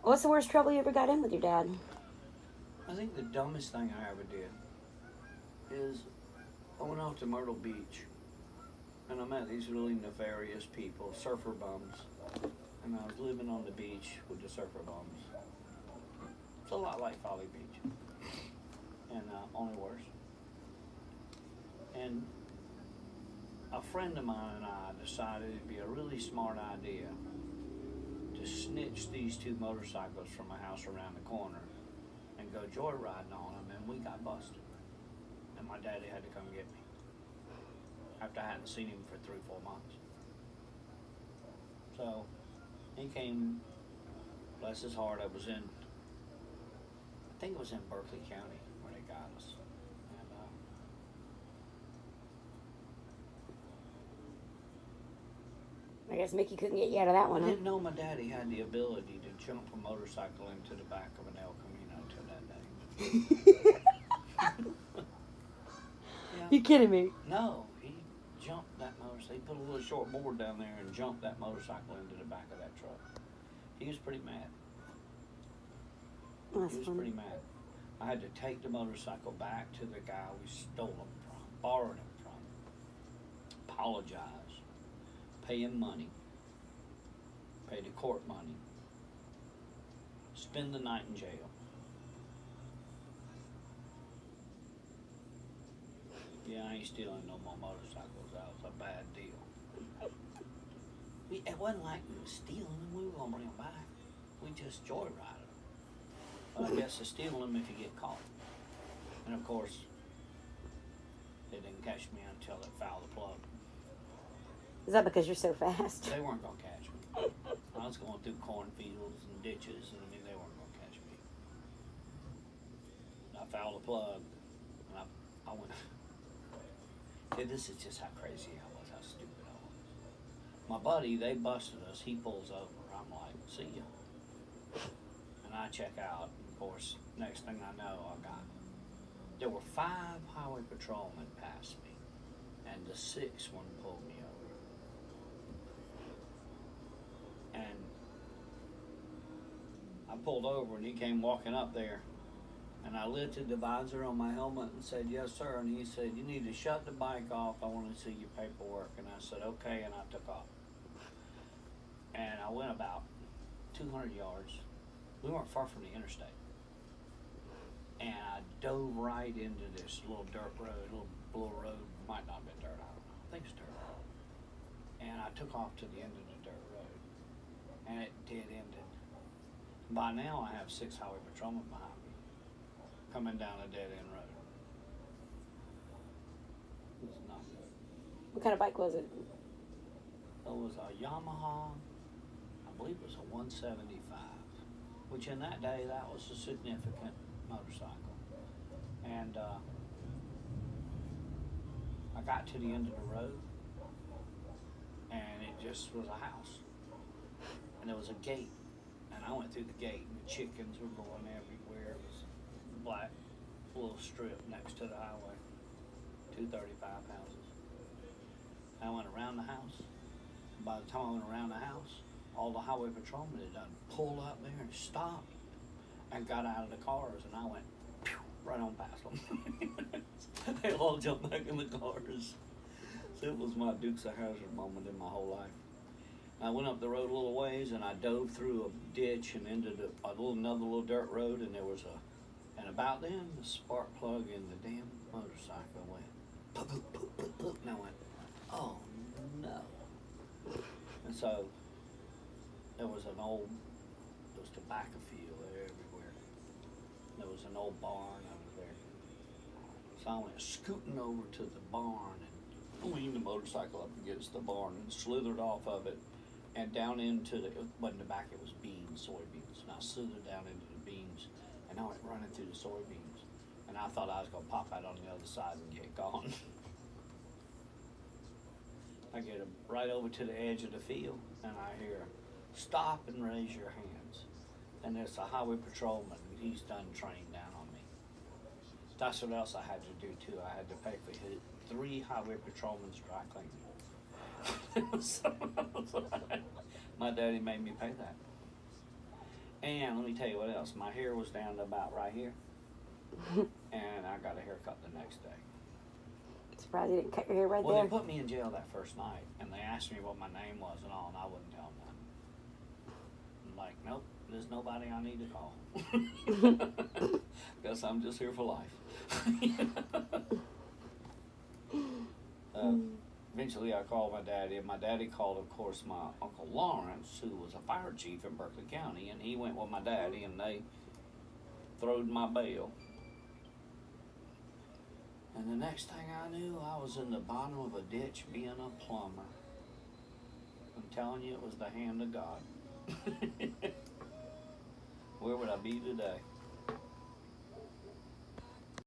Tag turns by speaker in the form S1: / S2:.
S1: What's the worst trouble you ever got in with your dad?
S2: I think the dumbest thing I ever did is I went out to Myrtle Beach and I met these really nefarious people, surfer bums. And I was living on the beach with the surfer bums. It's a lot like Folly Beach, and only worse. And a friend of mine and I decided it'd be a really smart idea to snitch these two motorcycles from a house around the corner and go joyriding on them, and we got busted. And my daddy had to come get me after I hadn't seen him for 3-4 months. So he came, bless his heart. I think it was in Berkeley County where they got us.
S1: I guess Mickey couldn't get you out of that
S2: I
S1: one, huh?
S2: didn't know my daddy had the ability to jump a motorcycle into the back of an El Camino till that day. Yeah.
S1: You kidding me?
S2: No, he jumped that motorcycle. He put a little short board down there and jumped that motorcycle into the back of that truck. He was pretty mad.
S1: That's
S2: He was
S1: funny.
S2: pretty mad. I had to take the motorcycle back to the guy we stole him from, borrowed him from, apologize, pay him money, pay the court money, spend the night in jail. Yeah, I ain't stealing no more motorcycles. That was a bad deal. It wasn't like we were stealing them. We were going to bring them back. We just joyrided them. But I guess to steal them if you get caught. And of course, they didn't catch me until it fouled the plug.
S1: Is that because you're so fast?
S2: They weren't going to catch me. I was going through cornfields and ditches, and I mean, they weren't going to catch me. And I fouled the plug, and I went. See, this is just how crazy I was, how stupid I was. My buddy, they busted us. He pulls over. I'm like, see ya. And I check out. And of course, next thing I know, there were 5 highway patrolmen past me, and the 6th one pulled me over. And I pulled over, and he came walking up there. And I lifted the visor on my helmet and said, yes, sir. And he said, you need to shut the bike off. I want to see your paperwork. And I said, okay. And I took off. And I went about 200 yards. We weren't far from the interstate. And I dove right into this little dirt road, little road. Might not have been dirt, I don't know. I think it's dirt. And I took off to the end of the dirt road. And it dead ended. By now, I have 6 highway patrolmen behind me, coming down a dead-end road. It was not good.
S1: What kind of bike was it?
S2: It was a Yamaha, I believe it was a 175, which in that day, that was a significant motorcycle. And I got to the end of the road, and it just was a house. And there was a gate, and I went through the gate, and the chickens were going everywhere. It was a black little strip next to the highway, 235 houses. I went around the house. By the time I went around the house, all the highway patrolmen had done pulled up there and stopped and got out of the cars, and I went pew, right on past them. They all jumped back in the cars. So it was my Dukes of Hazzard moment in my whole life. I went up the road a little ways, and I dove through a ditch and into another little dirt road, and there was and about then, the spark plug in the damn motorcycle went poop, poop, poop, poop, poop, and I went, oh no. And so there was tobacco field everywhere. There was an old barn over there. So I went scooting over to the barn and leaned the motorcycle up against the barn and slithered off of it and down into it wasn't the back, it was beans, soybeans. And I slithered down into the beans, and I went running through the soybeans. And I thought I was going to pop out on the other side and get gone. I get right over to the edge of the field, and I hear, stop and raise your hands. And there's a highway patrolman, he's done trained down on me. That's what else I had to do too. I had to pay for 3 highway patrolmen's dry cleaning. So, my daddy made me pay that. And let me tell you what else. My hair was down to about right here, and I got a haircut the next day.
S1: Surprised you didn't cut your hair right
S2: Well,
S1: there.
S2: they put me in jail that first night, and they asked me what my name was and all, and I wouldn't tell them nothing. I'm like, nope, there's nobody I need to call. Guess I'm just here for life. Eventually, I called my daddy, and my daddy called, of course, my Uncle Lawrence, who was a fire chief in Berkeley County, and he went with my daddy, and they throwed my bail. And the next thing I knew, I was in the bottom of a ditch being a plumber. I'm telling you, it was the hand of God. Where would I be today?